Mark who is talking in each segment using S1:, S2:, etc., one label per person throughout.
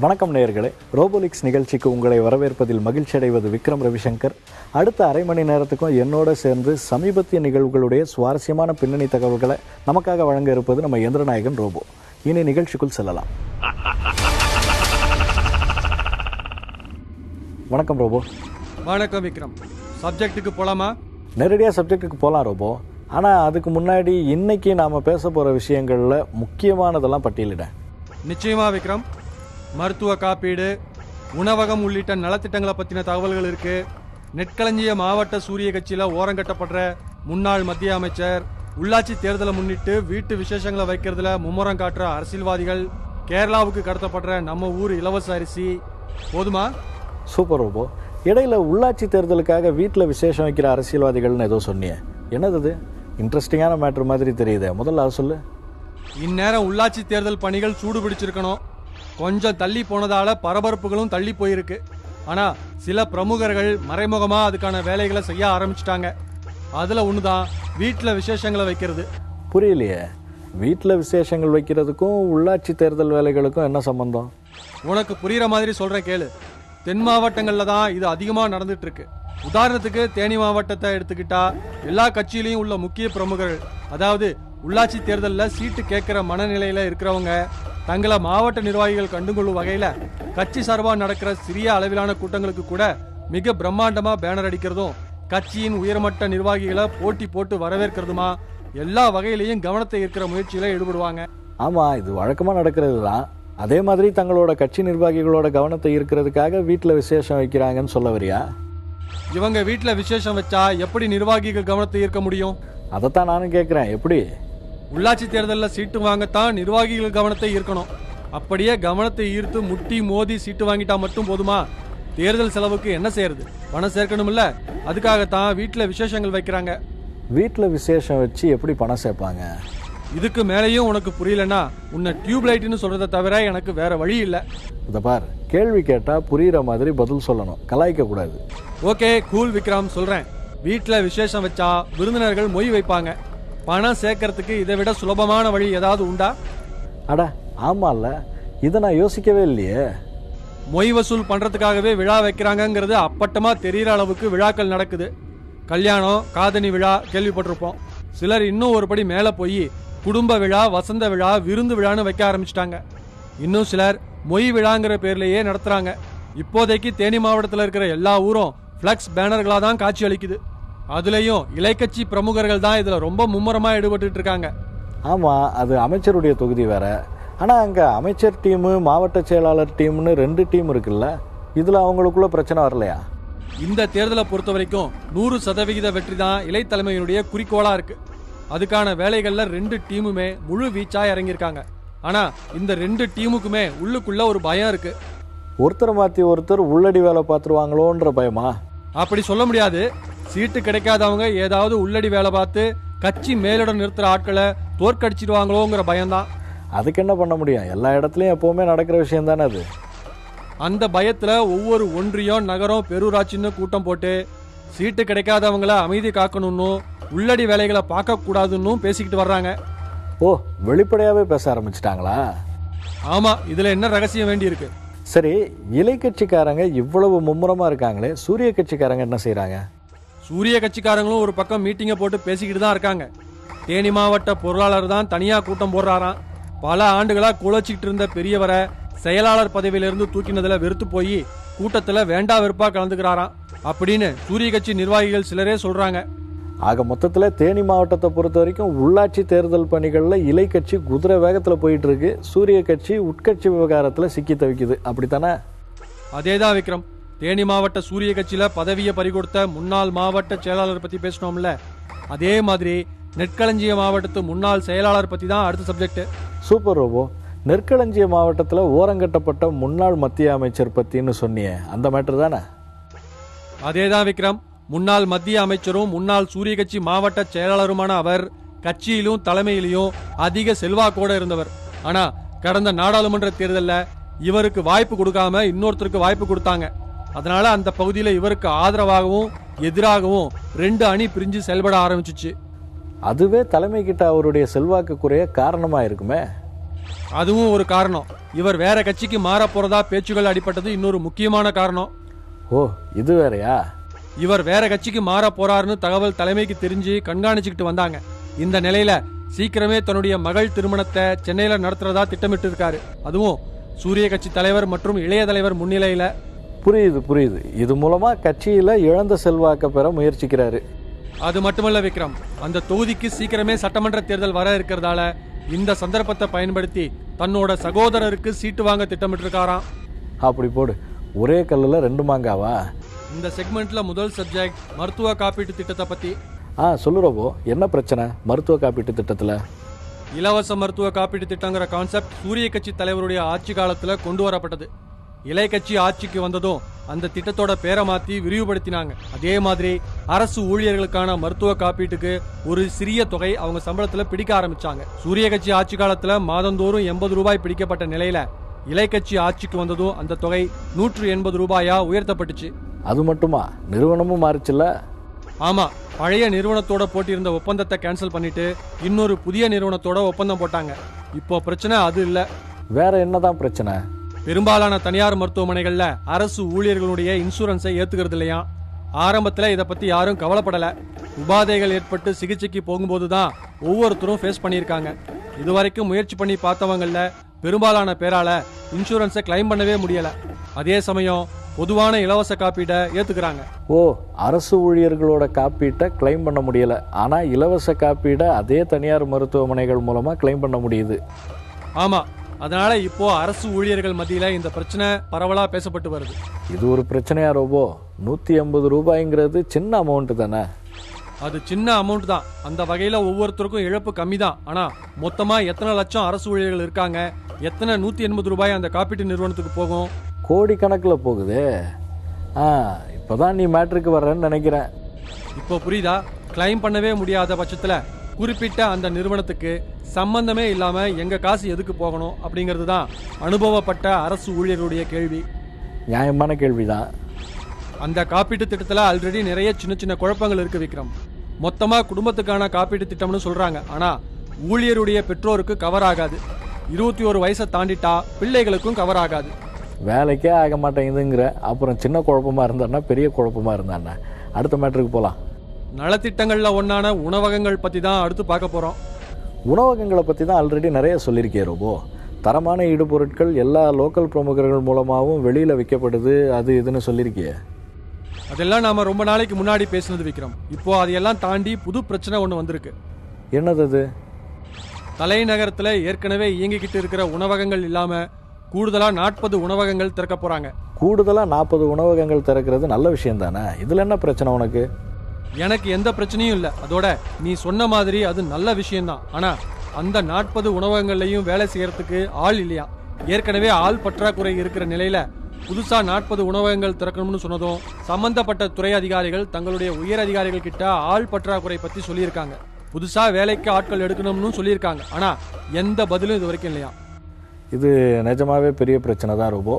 S1: வணக்கம் நேயர்களே, ரோபோலிக்ஸ் நிகழ்ச்சிக்கு உங்களை வரவேற்பதில் மகிழ்ச்சி அடைவது விக்ரம் ரவிசங்கர். அடுத்த அரை மணி நேரத்துக்கும் என்னோட சேர்ந்து சமீபத்திய நிகழ்வுகளுடைய சுவாரஸ்யமான பின்னணி தகவல்களை நமக்காக வழங்க இருப்பது நம்ம இயந்திரநாயகன் ரோபோ. இனி நிகழ்ச்சிக்குள் செல்லலாம். வணக்கம் ரோபோ.
S2: வணக்கம் விக்ரம். சப்ஜெக்ட்டுக்கு போலாமா?
S1: நேரடியாக சப்ஜெக்ட்டுக்கு போகலாம் ரோபோ. ஆனால் அதுக்கு முன்னாடி இன்னைக்கு நாம் பேச போகிற விஷயங்களில் முக்கியமானதெல்லாம் பட்டியலிட.
S2: நிச்சயமா விக்ரம். மருத்துவ காப்பீடு, உணவகம் உள்ளிட்ட நலத்திட்டங்களை பற்றின தகவல்கள் இருக்கு. நெற்களஞ்சிய மாவட்ட சூரிய கட்சியில் ஓரங்கட்டப்படுற முன்னாள் மத்திய அமைச்சர், உள்ளாட்சி தேர்தலை முன்னிட்டு வீட்டு விசேஷங்களை வைக்கிறதுல மும்முரம் காட்டுற அரசியல்வாதிகள், கேரளாவுக்கு கடத்தப்படுற நம்ம ஊர் இலவச அரிசி. போதுமா?
S1: Super robo. இடையில உள்ளாட்சி தேர்தலுக்காக வீட்டில் விசேஷம் வைக்கிற அரசியல்வாதிகள்னு ஏதோ சொன்னியே, என்னது? இன்ட்ரெஸ்டிங்கான மேட்ரு மாதிரி தெரியுது. முதல்ல அதை சொல்லு.
S2: இந்நேரம் உள்ளாட்சி தேர்தல் பணிகள் சூடு பிடிச்சிருக்கணும். கொஞ்சம் தள்ளி போனதால பரபரப்புகளும் தள்ளி போயிருக்கு. ஆனா சில பிரமுகர்கள் மறைமுகமா அதுக்கான வேலைகளை செய்ய ஆரம்பிச்சிட்டாங்க. அதுல ஒண்ணுதான் வீட்டுல விசேஷங்களை வைக்கிறது.
S1: புரியலையே, வீட்டில் விசேஷங்கள் வைக்கிறதுக்கும் உள்ளாட்சி தேர்தல் வேலைகளுக்கும் என்ன சம்பந்தம்?
S2: உனக்கு புரியுற மாதிரி சொல்றேன் கேளு. தென் மாவட்டங்கள்ல தான் இது அதிகமா நடந்துட்டு இருக்கு. உதாரணத்துக்கு தேனி மாவட்டத்தை எடுத்துக்கிட்டா, எல்லா கட்சியிலையும் உள்ள முக்கிய பிரமுகர்கள், அதாவது உள்ளாட்சி தேர்தலில் சீட்டு கேட்கிற மனநிலையில இருக்கிறவங்க, தங்களை மாவட்ட நிர்வாகிகள் கண்டுகொள்ளும் வகையில கட்சி சார்பா நடக்கிற சிறிய அளவிலான கூட்டங்களுக்கு கூட மிக பிரம்மாண்டமா பேனர் அடிக்கிறதும், கட்சியின் உயர்மட்ட நிர்வாகிகளை போட்டி போட்டு வரவேற்கிறதுமா எல்லா வகையிலையும் கவனத்தை ஈர்க்கிற முயற்சியில ஈடுபடுவாங்க.
S1: ஆமா, இது வழக்கமா நடக்கிறது தான். அதே மாதிரி தங்களோட கட்சி நிர்வாகிகளோட கவனத்தை ஈர்க்கிறதுக்காக வீட்டில் விசேஷம் வைக்கிறாங்கன்னு சொல்ல வரியா?
S2: இவங்க வீட்டுல விசேஷம் வச்சா எப்படி நிர்வாகிகள் கவனத்தை ஈர்க்க முடியும்?
S1: அதைத்தான் நானும் கேட்கிறேன். எப்படி?
S2: உள்ளாட்சி தேர்தலில் சீட்டு வாங்கத்தான் நிர்வாகிகள் கவனத்தை ஈர்க்கணும். அப்படியே கவனத்தை ஈர்த்து முட்டி மோதி சீட்டு வாங்கிட்டா மட்டும் போதுமா? தேர்தல் செலவுக்கு என்ன செய்யறது? பணம் சேர்க்கணும்ல. அதுக்காகத்தான் வீட்டுல விசேஷங்கள் வைக்கிறாங்க.
S1: வீட்டில் விசேஷம் வச்சு எப்படி பணம் சேர்ப்பாங்க?
S2: இதுக்கு மேலேயும் உனக்கு புரியலன்னா உன்னை டியூப்லைட்னு சொல்றதை தவிர எனக்கு வேற வழி இல்ல.
S1: இதை பார், கேள்வி கேட்டா புரியுற மாதிரி பதில் சொல்லணும், கலாய்க்க கூடாது.
S2: ஓகே கூல் விக்ரம், சொல்றேன். வீட்டுல விசேஷம் வச்சா விருந்தினர்கள் மொய் வைப்பாங்க. பணம் சேர்க்கறதுக்கு இதை விட சுலபமான வழி ஏதாவது உண்டா?
S1: அட ஆமால, இதை நான் யோசிக்கவே இல்லையே.
S2: மொய் வசூல் பண்றதுக்காகவே விழா வைக்கிறாங்கிறது அப்பட்டமா தெரியற அளவுக்கு விழாக்கள் நடக்குது. கல்யாணம், காதணி விழா கேள்விப்பட்டிருப்போம். சிலர் இன்னும் ஒரு படி மேல போய் குடும்ப விழா, வசந்த விழா, விருந்து விழான்னு வைக்க ஆரம்பிச்சிட்டாங்க. இன்னும் சிலர் மொய் விழாங்கிற பேர்லயே நடத்துறாங்க. இப்போதைக்கு தேனி மாவட்டத்தில் இருக்கிற எல்லா ஊரும் பிளக்ஸ் பேனர்களா தான் காட்சி அளிக்குது. அதுலயும் இலைக்கட்சி பிரமுகர்கள் தான் இதுல ரொம்ப மும்முரமா ஈடுபட்டு இருக்காங்க.
S1: ஆமா, அது அமைச்சருடைய தொகுதி வேற. ஆனா அங்க அமைச்சர் டீமு, மாவட்ட செயலாளர் டீம்னு 2 டீம் இருக்குல்ல, இதுல அவங்களுக்குள்ள பிரச்சனை வரலையா?
S2: இந்த தேர்தலை பொறுத்த வரைக்கும் 100% வெற்றி தான் இலை தலைமையினுடைய குறிக்கோளா இருக்கு. அதுக்கான வேலைகள்ல 2 டீமுமே முழு வீச்சா இறங்கியிருக்காங்க. ஆனா இந்த 2 டீமுக்குமே உள்ளுக்குள்ள ஒரு பயம் இருக்கு.
S1: ஒருத்தர் மாத்தி ஒருத்தர் உள்ளடி வேலை பார்த்துருவாங்களோன்ற பயமா?
S2: அப்படி சொல்ல முடியாது. சீட்டு கிடைக்காதவங்க ஏதாவது உள்ளடி வேலை பார்த்து கட்சி மேலிடம் நிறுத்துற ஆட்களை தோற்கடிச்சிடுவாங்களோங்கிற பயம்தான்.
S1: அதுக்கு என்ன பண்ண முடியும்? எல்லா இடத்துலயும் எப்பவுமே நடக்கிற விஷயம் தானே அது.
S2: அந்த பயத்துல ஒவ்வொரு ஒன்றியம், நகரம், பெருராட்சின்னு கூட்டம் போட்டு சீட்டு கிடைக்காதவங்கள அமைதி காக்கணும்னு, உள்ளடி வேலைகளை பார்க்க கூடாதுன்னு பேசிக்கிட்டு வர்றாங்க.
S1: ஓ, வெளிப்படையாவே பேச ஆரம்பிச்சிட்டாங்களா?
S2: ஆமா, இதுல என்ன ரகசியம் வேண்டி இருக்கு?
S1: சரி, இலை கட்சிக்காரங்க இவ்வளவு மும்முரமா இருக்காங்களே, சூரிய கட்சிக்காரங்க என்ன செய்யறாங்க?
S2: சூரிய கட்சிக்காரங்களும் ஒரு பக்கம் மீட்டிங்கை போட்டு பேசிக்கிட்டு தான் இருக்காங்க. தேனி மாவட்ட பொருளாளர் தான் தனியா கூட்டம் போடுறாராம். பல ஆண்டுகளா குழச்சிக்கிட்டு இருந்த பெரியவரை செயலாளர் பதவியிலிருந்து தூக்கினதுல வெறுத்து போய் கூட்டத்துல வேண்டா வெறுப்பா கலந்துக்கிறாராம் அப்படின்னு சூரிய கட்சி நிர்வாகிகள் சிலரே சொல்றாங்க.
S1: ஆக மொத்தத்துல தேனி மாவட்டத்தை பொறுத்த வரைக்கும் உள்ளாட்சி தேர்தல் பணிகள்ல இலை கட்சி குதிரை வேகத்துல போயிட்டு இருக்கு, சூரிய கட்சி உட்கட்சி விவகாரத்துல சிக்கி தவிக்குது, அப்படித்தானே?
S2: அதேதான் விக்ரம். தேனி மாவட்ட சூரிய கட்சியில பதவியை பறிகொடுத்த முன்னாள் மாவட்ட செயலாளர் பத்தி பேசணும்ல, அதே மாதிரி நெற்களஞ்சிய மாவட்டத்து முன்னாள் செயலாளர் பத்தி தான் அடுத்த சப்ஜெக்ட்.
S1: Super robot. நெற்களஞ்சிய மாவட்டத்துல ஓரங்கட்டப்பட்ட முன்னாள் மத்திய அமைச்சர் பத்தின்னு சொன்னியே, அந்த மேட்டர் தானே?
S2: அதேதான் விக்ரம். முன்னாள் மத்திய அமைச்சரும் முன்னாள் சூரிய கட்சி மாவட்ட செயலாளருமான அவர் கட்சியிலும் தலைமையிலும் அதிக செல்வாக்கோட இருந்தவர். ஆனா கடந்த நாடாளுமன்ற தேர்தலில் இவருக்கு வாய்ப்பு கொடுக்காம இன்னொருத்தருக்கு வாய்ப்பு கொடுத்தாங்க. அதனால அந்த பகுதியில இவருக்கு ஆதரவாகவும் எதிராகவும் 2 அணி பிரிஞ்சு செயல்பட ஆரம்பிச்சிச்சு.
S1: அதுவே தலைமை கிட்ட அவருடைய செல்வாக்கு குறைய காரணமா இருக்குமே.
S2: அதுவும் ஒரு காரணம். இவர் வேற கட்சிக்கு மாற போறதா பேச்சுகள் அடிபட்டது இன்னொரு முக்கியமான காரணம்.
S1: ஓ, இது வேறயா?
S2: இவர் வேற கட்சிக்கு மாற போறாருன்னு தகவல் தலைமைக்கு தெரிஞ்சு கண்காணிச்சுக்கிட்டு வந்தாங்க. இந்த நிலையில சீக்கிரமே தன்னுடைய மகள் திருமணத்தை சென்னையில நடத்துறதா திட்டமிட்டு இருக்காரு. அதுவும் சூரிய கட்சி தலைவர் மற்றும் இளைய தலைவர் முன்னிலையில.
S1: புரியுது. இது மூலமா கட்சியில இழந்த செல்வாக்க பெற முயற்சிக்கிறாரு.
S2: அது மட்டுமல்ல விக்ரம், அந்த தொகுதிக்கு சீக்கிரமே சட்டமன்ற தேர்தல் வர இருக்கிறதால இந்த சந்தர்ப்பத்தை பயன்படுத்தி தன்னோட சகோதரருக்கு சீட்டு வாங்க திட்டமிட்டு இருக்காராம்.
S1: அப்படி போடு, ஒரே கல்லுல 2 மாங்காவா?
S2: இந்த செக்மெண்ட்ல முதல் சப்ஜெக்ட் மருத்துவ காப்பீட்டு திட்டத்தை பத்தி.
S1: சொல்லு ரோபோ, என்ன பிரச்சனை மருத்துவ காப்பீட்டு திட்டத்துல?
S2: இலவச மருத்துவ காப்பீட்டு திட்டங்கிற கான்செப்ட் சூரிய கட்சி தலைவருடைய ஆட்சி காலத்துல கொண்டு வரப்பட்டது. இலை கட்சி ஆட்சிக்கு வந்ததும் அந்த திட்டத்தோட பேரை மாத்தி விரிவுபடுத்தினாங்க. அதே மாதிரி அரசு ஊழியர்களுக்கான மருத்துவ காப்பீட்டுக்கு ஒரு சிறிய தொகை அவங்க சம்பளத்துல பிடிக்க ஆரம்பிச்சாங்க. சூரிய கட்சி ஆட்சி காலத்துல மாதந்தோறும் 80 ரூபாய் பிடிக்கப்பட்ட நிலையில இலை கட்சி ஆட்சிக்கு வந்ததும் அந்த தொகை 180 ரூபாயா உயர்த்தப்பட்டுச்சு.
S1: அது மட்டுமா, நிறுவனமும் மாறிச்சுல்ல?
S2: ஆமா, பழைய நிறுவனத்தோட போட்டிருந்த ஒப்பந்தத்தை கேன்சல் பண்ணிட்டு இன்னொரு புதிய நிறுவனத்தோட ஒப்பந்தம் போட்டாங்க. இப்போ பிரச்சனை அது இல்ல.
S1: வேற என்னதான் பிரச்சனை?
S2: பெரும்பாலான தனியார் மருத்துவமனைகள்ல அரசு ஊழியர்களுடைய இன்சூரன்ஸை ஏத்துக்கிறது இல்லையா. ஆரம்பத்துல இதை பத்தி யாரும் கவலைப்படல. உபாதைகள் ஏற்பட்டு சிகிச்சைக்கு போகும்போதுதான் ஒவ்வொருத்தரும் ஃபேஸ் பண்ணியிருக்காங்க. இதுவரைக்கும் முயற்சி பண்ணி பார்த்தவங்கல்ல பெரும்பாலான பேரால இன்சூரன்ஸை கிளைம் பண்ணவே முடியல. அதே சமயம் பொதுவான இலவச காப்பீட்டை ஏத்துக்கிறாங்க.
S1: அரசு ஊழியர்களோட காப்பீட்டை கிளைம் பண்ண முடியல, ஆனா இலவச காப்பீடை அதே தனியார் மருத்துவமனைகள் மூலமா கிளைம் பண்ண முடியுது.
S2: ஆமா, அதனால இப்போ அரசு ஊழியர்கள் மத்தியில இந்த பிரச்சனை பரவலா பேசப்பட்டு வருது.
S1: இது ஒரு பிரச்சனையா ரோபோ? 180 ரூபாய்ங்கிறது சின்ன அமௌண்ட் தானே?
S2: அது சின்ன அமௌண்ட் தான். அந்த வகையில ஒவ்வொருத்தருக்கும் இழப்பு கம்மி தான். ஆனா மொத்தமா எத்தனை லட்சம் அரசு ஊழியர்கள் இருக்காங்க, எத்தனை 180 ரூபாய் அந்த காப்பீட்டு நிறுவனத்துக்கு போகும்?
S1: கோடிக்கணக்கில் போகுது. இப்பதான் நீ மேட்ருக்கு வர்றன்னு நினைக்கிறேன்.
S2: இப்போ புரியுதா? கிளைம் பண்ணவே முடியாத பட்சத்துல குறிப்பிட்ட அந்த நிறுவனத்துக்கு சம்பந்தமே இல்லாம எங்க காசு எதுக்கு போகணும் அப்படிங்கிறது தான் அனுபவப்பட்ட அரசு ஊழியர்களுடைய கேள்வி.
S1: நியாயமான கேள்விதான்.
S2: அந்த காப்பீட்டு திட்டத்துல ஆல்ரெடி நிறைய சின்ன சின்ன குழப்பங்கள் இருக்கு விக்ரம். மொத்தமா குடும்பத்துக்கான காப்பீட்டு திட்டம்னு சொல்றாங்க. ஆனா ஊழியருடைய பெற்றோருக்கு கவர் ஆகாது. 21 வயசை தாண்டிட்டா பிள்ளைகளுக்கும் கவர் ஆகாது.
S1: வேலைக்கே ஆக மாட்டேங்குதுங்கிற. அப்புறம் சின்ன குழப்பமா இருந்தான்னா பெரிய குழப்பமா இருந்தான்னா. அடுத்த மேட்டருக்கு போலாம்.
S2: நலத்திட்டங்கள்ல ஒன்னான உணவகங்கள் பத்தி தான் அடுத்து பார்க்க போறோம்.
S1: உணவகங்களை பத்தி தான் ஆல்ரெடி நிறைய சொல்லியிருக்கே ரோபோ. தரமான ஈடுபொருட்கள் எல்லா லோக்கல் பிரமுகர்கள் மூலமாகவும் வெளியில விற்கப்படுது, அது இதுன்னு சொல்லியிருக்கியே.
S2: அதெல்லாம் நாம ரொம்ப நாளைக்கு முன்னாடி பேசினது விக்ரம். இப்போ அதையெல்லாம் தாண்டி புது பிரச்சனை ஒண்ணு வந்திருக்கு.
S1: என்னது அது?
S2: தலைநகரத்துல ஏற்கனவே இயங்கிக்கிட்டு இருக்கிற உணவகங்கள் இல்லாம கூடுதலா 40 உணவகங்கள் திறக்க போறாங்க.
S1: கூடுதலா 40 உணவகங்கள் திறக்கிறது நல்ல விஷயம் தானே. இதுல என்ன பிரச்சனை உனக்கு?
S2: எனக்கு எந்த பிரச்சனையும் இல்ல. அதோட நீ சொன்ன மாதிரி அது நல்ல விஷயம்தான். ஆனா அந்த 40 உணவகங்கள்லயும் வேலை செய்யறதுக்கு ஆள் இல்லையா. ஏற்கனவே ஆள் பற்றாக்குறை இருக்கிற நிலையில புதுசா 40 உணவகங்கள் திறக்கணும்னு சொன்னதும் சம்பந்தப்பட்ட துறை அதிகாரிகள் தங்களுடைய உயர் அதிகாரிகள் கிட்ட ஆள் பற்றாக்குறை பத்தி சொல்லியிருக்காங்க. புதுசா வேலைக்கு ஆட்கள் எடுக்கணும்னு சொல்லியிருக்காங்க. ஆனா எந்த பதிலும் இது வரைக்கும் இல்லையா.
S1: இது நிஜமாவே பெரிய பிரச்சனை தான் ரோபோ.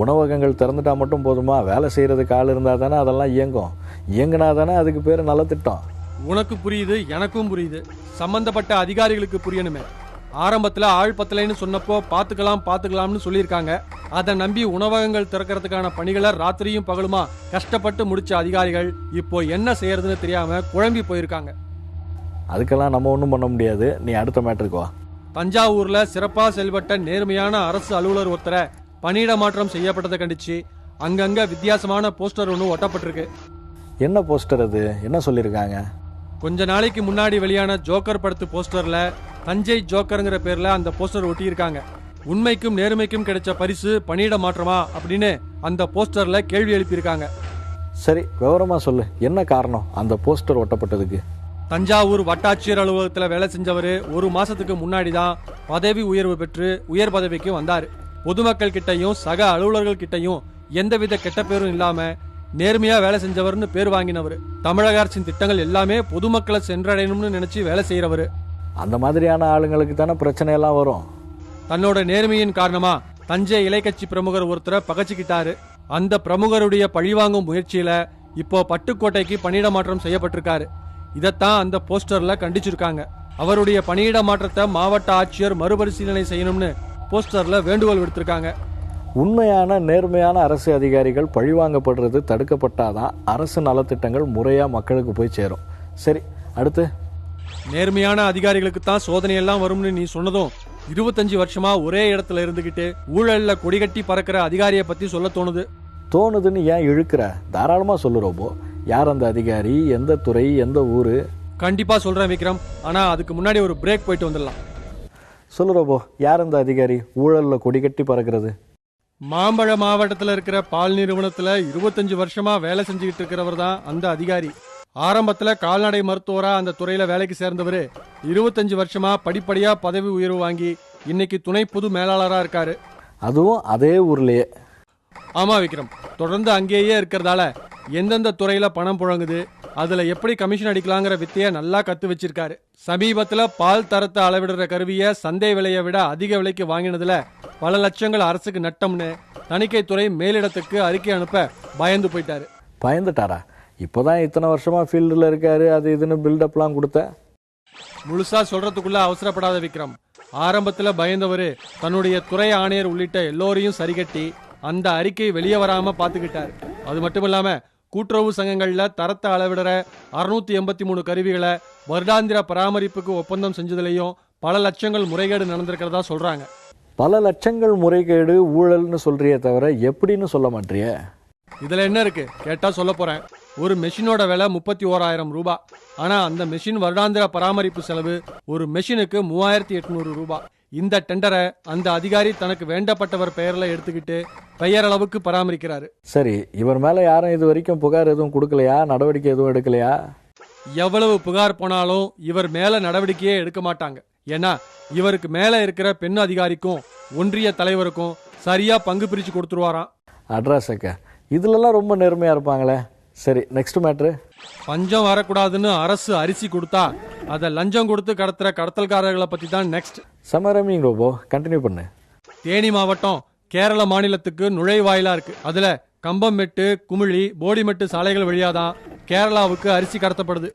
S1: உணவகங்கள் திறந்துட்டா மட்டும் போதுமா? வேலை செய்யறதுக்கு ஆள் இருந்தா தானே அதெல்லாம் இயங்கும். இயங்கினா தானே அதுக்கு பேர் நல்ல திட்டம்.
S2: உனக்கு புரியுது, எனக்கும் புரியுது. சம்பந்தப்பட்ட அதிகாரிகளுக்கு புரியணுமே. ஆரம்பத்துல ஆள் பத்தலைன்னு சொன்னப்போ பாத்துக்கலாம்னு சொல்லியிருக்காங்க. அதை நம்பி உணவகங்கள் திறக்கிறதுக்கான பணிகளை ராத்திரியும் பகலுமா கஷ்டப்பட்டு முடிச்ச அதிகாரிகள் இப்போ என்ன செய்யறதுன்னு தெரியாம குழம்பி போயிருக்காங்க.
S1: அதுக்கெல்லாம் நம்ம ஒன்றும் பண்ண முடியாது. நீ அடுத்த மேட்டருக்கு வா.
S2: தஞ்சாவூர்ல சிறப்பா செயல்பட்ட நேர்மையான அரசு அலுவலர் ஒருத்தரை பணியிட மாற்றம் செய்யப்பட்டதை கண்டிச்சு அங்கங்க வித்தியாசமான போஸ்டர் ஒன்று ஒட்டப்பட்டிருக்கு.
S1: என்ன போஸ்டர் அது? என்ன சொல்லியிருக்காங்க?
S2: கொஞ்ச நாளைக்கு முன்னாடி வெளியான ஜோக்கர் படத்து போஸ்டர்ல தஞ்சை ஜோக்கருங்கிற பேர்ல அந்த போஸ்டர் ஒட்டியிருக்காங்க. உண்மைக்கும் நேர்மைக்கும் கிடைச்ச பரிசு பணியிட மாற்றமா அப்படின்னு அந்த போஸ்டர்ல கேள்வி எழுப்பியிருக்காங்க.
S1: சரி, விவரமா சொல்லு. என்ன காரணம் அந்த போஸ்டர் ஒட்டப்பட்டதுக்கு?
S2: தஞ்சாவூர் வட்டாட்சியர் அலுவலகத்துல வேலை செஞ்சவர் 1 மாசத்துக்கு முன்னாடி தான் பதவி உயர்வு பெற்று உயர் பதவிக்கு வந்தாரு. பொதுமக்கள் கிட்டையும் சக அலுவலர்கள் கிட்டையும் எந்தவித கெட்ட பேரும் இல்லாம நேர்மையா வேலை செஞ்சவர்னு பேர் வாங்கினவர். தமிழக அரசின் திட்டங்கள் எல்லாமே பொதுமக்களை சென்றடையணும்னு நினைச்சு வேலை செய்யறவரு.
S1: அந்த மாதிரியான ஆளுங்களுக்கு தானே பிரச்சனை எல்லாம் வரும்.
S2: தன்னோட நேர்மையின் காரணமா தஞ்சை இலைக்கட்சி பிரமுகர் ஒருத்தரை பகச்சுக்கிட்டாரு. அந்த பிரமுகருடைய பழிவாங்கும் முயற்சியில இப்போ பட்டுக்கோட்டைக்கு பணியிட மாற்றம் செய்யப்பட்டிருக்காரு. இதத்தான் அந்த போஸ்டர்ல கண்டிச்சிருக்காங்க. அவருடைய பணியிட மாற்றத்தை மாவட்ட ஆட்சியர் மறுபரிசீலனை செய்யணும்னு போஸ்டர்ல வேண்டுகோள் விடுத்திருக்காங்க.
S1: உண்மையான நேர்மையான அரசு அதிகாரிகள் பழிவாங்கப்படுறது தடுக்கப்பட்டாதான் அரசு நலத்திட்டங்கள் முறையா மக்களுக்கு போய் சேரும். சரி, அடுத்து.
S2: நேர்மையான அதிகாரிகளுக்கு தான் சோதனை எல்லாம் வரும்னு நீ சொன்னதும் 25 வருஷமா ஒரே இடத்துல இருந்துகிட்டு ஊழல்ல கொடிகட்டி பறக்கிற அதிகாரியை பத்தி சொல்ல தோணுது.
S1: தோணுதுன்னு ஏன் இழுக்கிற? தாராளமா சொல்லு ரோபோ. யார் அந்த அதிகாரி, எந்த துறை, எந்த ஊரு?
S2: கண்டிப்பா சொல்றேன் விக்ரம், ஆனா அதுக்கு முன்னாடி ஒரு பிரேக் போயிட்டு வந்துடலாம்.
S1: சொல்லு ரோபோ, யார் அந்த அதிகாரி ஊழல்ல கொடிகட்டி பறக்கிறது?
S2: மாம்பழ மாவட்டத்தில் இருக்கிற பால் நிறுவனத்துல 25 வருஷமா வேலை செஞ்சுக்கிட்டு இருக்கிறவர் தான் அந்த அதிகாரி. ஆரம்பத்துல கால்நடை மருத்துவரா அந்த துறையில வேலைக்கு சேர்ந்தவர் 25 வருஷமா படிப்படியா பதவி உயர்வு வாங்கி இன்னைக்கு துணை பொது மேலாளரா இருக்காரு.
S1: அதுவும் அதே ஊர்லயே?
S2: ஆமா விக்ரம், தொடர்ந்து அங்கேயே இருக்கிறதால எந்தெந்த துறையில பணம் புழங்குது, அதுல எப்படி கமிஷன் அடிக்கலாங்கிற வித்தைய நல்லா கத்து வச்சிருக்காரு. சமீபத்துல பால் தரத்தை அளவிடுற கருவிய சந்தை விலையை விட அதிக விலைக்கு வாங்கினதுல பல லட்சங்கள் அரசுக்கு நட்டம்னு தணிக்கை துறை மேலிடத்துக்கு அறிக்கை அனுப்ப பயந்து போயிட்டாரு.
S1: பயந்துட்டாரா? இப்போதான் இத்தனை வருஷமா ஃபீல்டில் இருக்காரு, அது இதுன்னு பில்டப்லாம் கொடுத்த.
S2: முழுசா சொல்றதுக்குள்ள அவசரப்படாத விக்ரம். ஆரம்பத்துல பயந்தவரு தன்னுடைய துறை ஆணையர் உள்ளிட்ட எல்லோரையும் சரிகட்டி அந்த அறிக்கை வெளியே வராம பாத்துக்கிட்டாரு. அது மட்டும் இல்லாம கூட்டுறவு சங்கங்கள்ல தரத்தை அளவிடுற 683 கருவிகளை வருடாந்திர பராமரிப்புக்கு ஒப்பந்தம் செஞ்சதுலயும் பல லட்சங்கள் முறைகேடு நடந்திருக்கிறதா சொல்றாங்க.
S1: பல லட்சங்கள் முறைகேடு ஊழல்னு சொல்றியே தவிர எப்படின்னு சொல்ல மாட்டிய?
S2: இதுல என்ன இருக்கு கேட்டா சொல்ல போறேன். ஒரு மெஷினோட விலை 31,000 ரூபாய். ஆனா அந்த மெஷின் வருடாந்திர பராமரிப்பு செலவு ஒரு மெஷினுக்கு 3,800 ரூபாய். இந்த டெண்டரை அந்த அதிகாரி தனக்கு வேண்டப்பட்டவர் பெயர்ல எடுத்துக்கிட்டு பெயரளவுக்கு பராமரிக்கிறாரு.
S1: சரி, இவர் மேல யாரும் இது வரைக்கும் புகார் எதுவும் கொடுக்கலையா? நடவடிக்கை எதுவும் எடுக்கலையா?
S2: எவ்வளவு புகார் போனாலும் இவர் மேல நடவடிக்கையே எடுக்க மாட்டாங்க. ஏன்னா இவருக்கு மேல இருக்கிற பெண் அதிகாரிக்கும் ஒன்றிய தலைவருக்கும் சரியா பங்கு பிரிச்சு கொடுத்துருவாராம்.
S1: அட்ராஸக்க இதுலலாம் ரொம்ப நேர்மையா இருப்பாங்களே. சரி, நெக்ஸ்ட் மேட்ரு.
S2: பஞ்சம் வரக்கூடாதுன்னு அரசு அரிசி கொடுத்தா அதை லஞ்சம் கொடுத்து கடத்துற கடத்தல்காரர்களை பத்தி தான் நெக்ஸ்ட்.
S1: சமரமிங் ரோபோ, கண்டினியூ பண்ணு.
S2: தேனி மாவட்டம் கேரள மாநிலத்துக்கு நுழைவாயிலா இருக்கு. அதுல கம்பம்மெட்டு, குமிழி, போடிமெட்டு சாலைகள் வழியாதான் கேரளாவுக்கு அரிசி கடத்தப்படுது.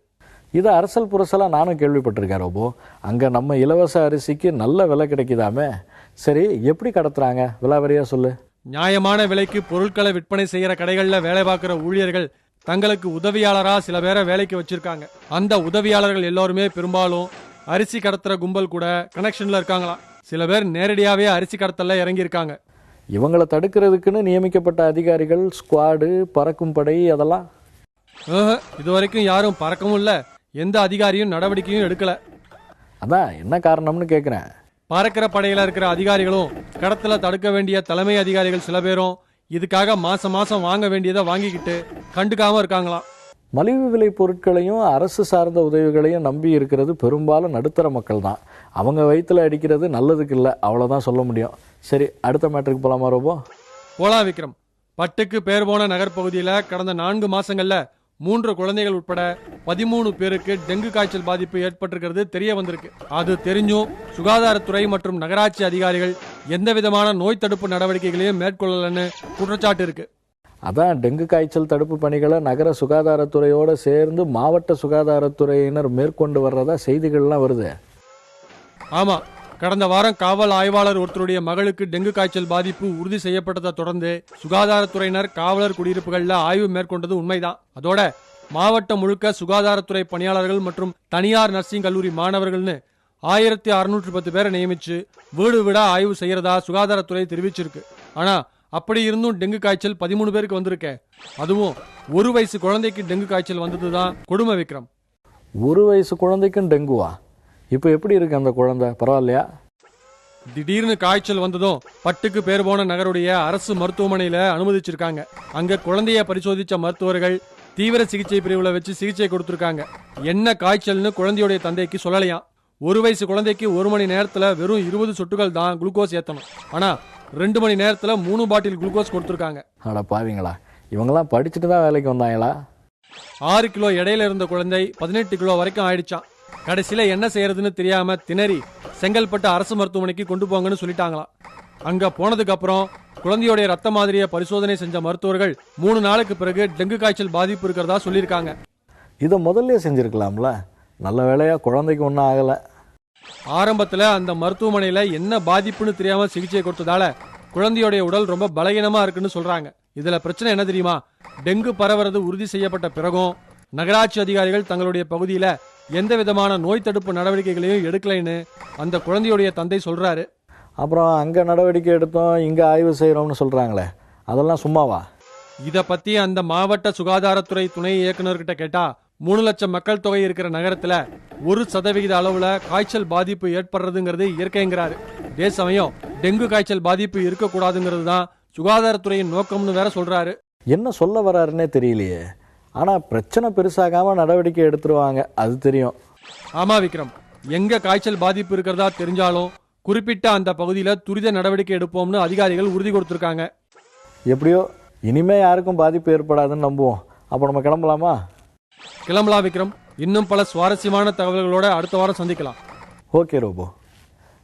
S1: இது அரசல் புரசலா நானும் கேள்விப்பட்டிருக்கேன் ரோபோ. அங்க நம்ம இலவச அரிசிக்கு நல்ல விலை கிடைக்குதாமே. சரி, எப்படி கடத்துறாங்க? விலாவரியா சொல்லு.
S2: நியாயமான விலைக்கு பொருட்களை விற்பனை செய்யற கடைகள்ல வேலை பார்க்கிற ஊழியர்கள் தங்களுக்கு உதவியாளரா சில பேரை வேலைக்கு வச்சிருக்காங்க. அந்த உதவியாளர்கள் எல்லாருமே பெரும்பாலும் அரிசி கடத்துற கும்பல் கூட கனெக்ஷன்ல இருக்காங்களாம். சில பேர் நேரடியாவே அரிசி கடத்தல இறங்கி இருக்காங்க.
S1: இவங்களை தடுக்கிறதுக்குன்னு நியமிக்கப்பட்ட அதிகாரிகள், ஸ்குவாடு, பறக்கும் படை அதெல்லாம்
S2: இது வரைக்கும் யாரும் பறக்கவும் இல்ல, எந்த அதிகாரியும் நடவடிக்கையும் எடுக்கல.
S1: அதான் என்ன காரணம்னு கேக்குறேன்.
S2: பறக்கிற படையில இருக்கிற அதிகாரிகளும் கடத்தல தடுக்க வேண்டிய தலைமை அதிகாரிகள் சில பேரும் இதுக்காக மாசம் மாசம் வாங்க வேண்டியதை வாங்கிக்கிட்டு கண்டுக்காம இருக்காங்களாம்.
S1: மலிவு விலை பொருட்களையும் அரசு சார்ந்த உதவிகளையும் நம்பி இருக்கிறது பெரும்பாலும் நடுத்தர மக்கள் தான். அவங்க வயிற்றுல அடிக்கிறது நல்லதுக்கு இல்லை, அவ்வளோதான் சொல்ல முடியும். சரி, அடுத்த மேட்டருக்கு போலாமா ரோபோ?
S2: போலாம் விக்ரம். பட்டுக்கு பேர் போன நகர்பகுதியில கடந்த 4 மாசங்கள்ல 3 குழந்தைகள் உட்பட 13 பேருக்கு டெங்கு காய்ச்சல் பாதிப்பு ஏற்பட்டிருக்கிறது தெரிய வந்திருக்கு. அது தெரிஞ்சும் சுகாதாரத்துறை மற்றும் நகராட்சி அதிகாரிகள் எந்த விதமான நோய் தடுப்பு நடவடிக்கைகளையும் மேற்கொள்ளலன்னு குற்றச்சாட்டு இருக்கு.
S1: அதான் டெங்கு காய்ச்சல் தடுப்பு பணிகளை நகர சுகாதாரத்துறையோட சேர்ந்து மாவட்ட சுகாதாரத்துறையினர் மேற்கொண்டு வர்றதா செய்திகள்லாம் வருது.
S2: ஆமா, கடந்த வாரம் காவல் ஆய்வாளர் ஒருத்தருடைய மகளுக்கு டெங்கு காய்ச்சல் பாதிப்பு உறுதி செய்யப்பட்டதை தொடர்ந்து சுகாதாரத்துறையினர் காவலர் குடியிருப்புகள்ல ஆய்வு மேற்கொண்டது உண்மைதான். அதோட மாவட்டம் முழுக்க சுகாதாரத்துறை பணியாளர்கள் மற்றும் தனியார் நர்சிங் கல்லூரி மாணவர்கள்னு 1610 பேரை நியமிச்சு வீடு வீடா ஆய்வு செய்யறதா சுகாதாரத்துறை தெரிவிச்சிருக்கு. ஆனா அப்படி இருந்தும் டெங்கு காய்ச்சல் 13 பேருக்கு வந்திருக்க. அதுவும் 1 வயசு குழந்தைக்கு டெங்கு காய்ச்சல் வந்ததுதான் கொடுமை விக்ரம்.
S1: 1 வயசு குழந்தைக்கும் டெங்குவா? இப்போ எப்படி இருக்கு அந்த குழந்தை? பரவாயில்லையா?
S2: திடீர்னு காய்ச்சல் வந்ததும் பட்டுக்கு பேர் போன நகருடைய அரசு மருத்துவமனையில அனுமதிச்சிருக்காங்க. அங்க குழந்தைய பரிசோதிச்ச மருத்துவர்கள் தீவிர சிகிச்சை பிரிவுல வச்சு சிகிச்சை கொடுத்திருக்காங்க. என்ன காய்ச்சல்னு குழந்தையுடைய தந்தைக்கு சொல்லலையாம். 1 வயசு குழந்தைக்கு 1 மணி நேரத்துல வெறும் 20 சொட்டுகள் தான் குளுக்கோஸ் ஏத்தணும். ஆனா 2 மணி நேரத்துல 3 பாட்டில் குளுக்கோஸ் கொடுத்திருக்காங்க.
S1: அட பாவீங்களா, இவங்கெல்லாம் படிச்சுட்டு தான் வேலைக்கு வந்தாங்களா?
S2: 6 கிலோ எடையில இருந்த குழந்தை 18 கிலோ வரைக்கும் ஆயிடுச்சான். கடைசியில என்ன செய்யறதுன்னு தெரியாம திணறி செங்கல்பட்டு அரசு மருத்துவமனைக்கு கொண்டு போங்கன்னு சொல்லிட்டாங்களாம். அங்க போனதுக்கு அப்புறம் குழந்தையோடைய ரத்த மாதிரியை பரிசோதனை செஞ்ச மருத்துவர்கள் 3 நாளுக்கு பிறகு டெங்கு காய்ச்சல் பாதிப்பு இருக்கிறதா சொல்லியிருக்காங்க.
S1: இதை முதல்ல செஞ்சிருக்கலாம்ல. நல்ல வேளையாக குழந்தைக்கு ஒன்றும் ஆகலை.
S2: ஆரம்பத்துல அந்த மருத்துவமனையில என்ன பாதிப்புன்னு தெரியாம சிகிச்சை கொடுத்ததால குழந்தையோடைய உடல் ரொம்ப பலகீனமா இருக்குன்னு சொல்றாங்க. இதுல பிரச்சனை என்ன தெரியுமா? டெங்கு பரவுறது உறுதி செய்யப்பட்ட பிறகும் நகராட்சி அதிகாரிகள் தங்களுடைய பகுதியில எந்த விதமான நோய் தடுப்பு நடவடிக்கைகளையும் எடுக்கலைன்னு அந்த குழந்தையுடைய தந்தை சொல்றாரு.
S1: அப்புறம் அங்கே நடவடிக்கை எடுத்தோம், இங்கே ஆய்வு செய்கிறோம்னு சொல்கிறாங்களே, அதெல்லாம் சும்மாவா?
S2: இத பத்தி அந்த மாவட்ட சுகாதாரத்துறை துணை இயக்குநர்கிட்ட கேட்டா 3 லட்சம் மக்கள் தொகை இருக்கிற நகரத்துல 1% அளவுல காய்ச்சல் பாதிப்பு ஏற்படுறதுங்கிறது இயற்கைங்கிறாரு. அதே சமயம் டெங்கு காய்ச்சல் பாதிப்பு இருக்கக்கூடாதுங்கிறது தான் சுகாதாரத்துறையின் நோக்கம்னு வேற சொல்றாரு.
S1: என்ன சொல்ல வராருன்னே தெரியலையே. ஆனால் பிரச்சனை பெருசாகாமல் நடவடிக்கை எடுத்துருவாங்க, அது தெரியும்.
S2: ஆமா விக்ரம், எங்க காய்ச்சல் பாதிப்பு இருக்கிறதா தெரிஞ்சாலும் குறிப்பிட்ட அந்த பகுதியில துரித நடவடிக்கை எடுப்போம்னு அதிகாரிகள் உறுதி கொடுத்திருக்காங்க.
S1: எப்படியோ இனிமே யாருக்கும் பாதிப்பு ஏற்படாதுன்னு நம்புவோம். அப்போ நம்ம கிளம்பலாமா?
S2: கிளம்பலாம் விக்ரம். இன்னும் பல சுவாரஸ்யமான தகவல்களோட அடுத்த வாரம் சந்திக்கலாம்.
S1: Okay robo.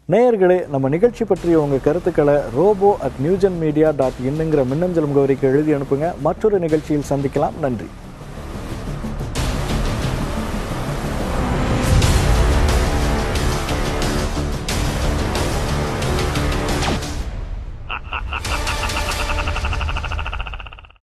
S1: நேயர்களே, நம்ம நிகழ்ச்சி பற்றிய உங்கள் கருத்துக்களை robo@newgenmedia.in மின்னஞ்சல் முகவரிக்கு எழுதி அனுப்புங்க. மற்றொரு நிகழ்ச்சியில் சந்திக்கலாம். நன்றி.